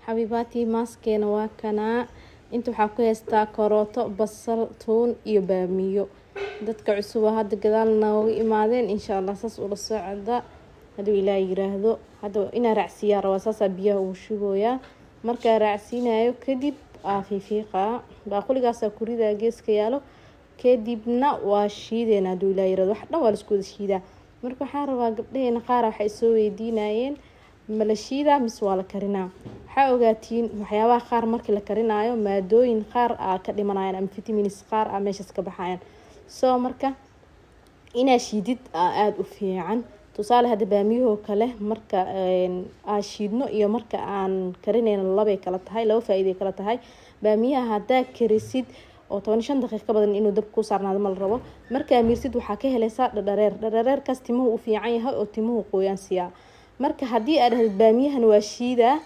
حبيباتي ماسكينا واكنا انتو waxaa ku heystaa karooto basal toon iyo baamiyo dadka cusub hadda gadaalna way imaadeen insha Allah saas ula socda haduu ilaahay yiraahdo hada ina raacsiya rawaasasa biyaha uu shubooya marka raacsiinayo kadib fiiqa baaquligaas ku rida geeska yaalo kadibna waa shiideena haduu ilaahay yiraahdo wax dhan waa la isku shiidaa marka waxaan rabaa gabdhaheena qaar waxay soo weydiinayeen malashiida mis waa la karinaa waxa ogaatiin waxyaabaha qaar markii la karinayo maadooyin qaar ka dhimanayaan ama vitamins qaar meeshas ka baxayaan soo marka ina shiidid aad u fiican tusaale hada baamiyo kale marka shiidno iyo marka aan karinayna laba kala tahay laba faa'iido kala tahay baamiyaha hada karisid oo 15 daqiiqo ka badan inuu dab ku saarnaado mal rabo marka miirsid waxa ka helaysaa dhadhareer kaas timuhu u fiican yahay oo timuhu qoyaan siya marka hadii aad hadid baamiyahan waa shiida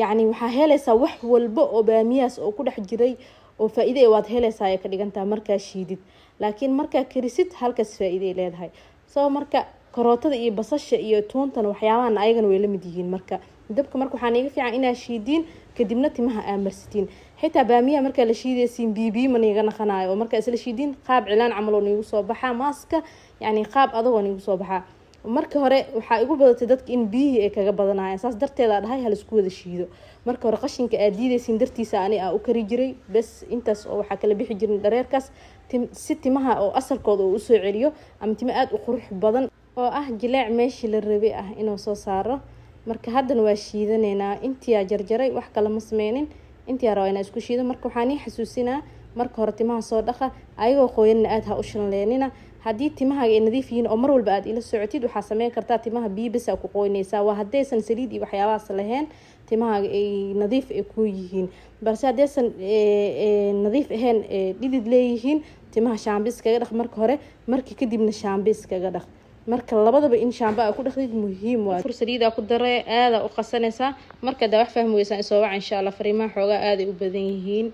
yani waxa helaysaa wax walba oo baamiyaas oo ku dhex jiray oo faa'iido waad helaysaa ay ka dhigantaa marka shiidid laakiin marka karisid halkaas faa'iido leedahay soo marka karootada iyo basasha iyo toontan waxyaabahan ayagana way la mid yihiin marka dabka marka waxaan iga fiican inaa shiidin kadibna timaha amarsitiin xitaa baamiyaha marka la shiidaysiin bibi man iga naqanayo marka isla shiidin qaab cilaan camal oo igu soo baxa maaska yani qaab adag oo igu soo baxa marka hore waxa igu badatay dadka in biyo ay kaga badanayaan saas darteeda dhahay hal isku wada shiido marka hore qashinka aad diidaysiin dartiisa ani u kari jiray bas intaas oo waxa kala bixi jirin dhareerkaas si timaha oo asalkooda uu soo celiyo ama tima aad u qurux badan oo jilaac meeshii la rabay inuu soo saaro marka haddana waa shiidaneena intii jarjaray wax kala ma sameeynin intii raaw inaa isku shiido marka waxaan xasuusinaa marka hore timaha soo dhaqa ayagoo qoyan aad ha u shanleynina hadii timaha ay nadiif yihiin oo mar walba aad ila socotid waxa sameyn kartaa timaha biyo bas ku qoynaysaa waa hadaysan saliid iyo waxyaabahaas lahayn timaha ay nadiif ku yihiin balse hadaysan nadiif ahayn dhidid leeyihiin timaha shaambis kaga dhaq marka hore markii kadibna shaambis kaga dhaq marka labadaba in shaamba ku dhaqdid muhiim waa fursadiida ku daray aad u qasanaysa marka daa wax fahmaysan soo wac insha Allah fariimaha xoogaa aad u badan yihiin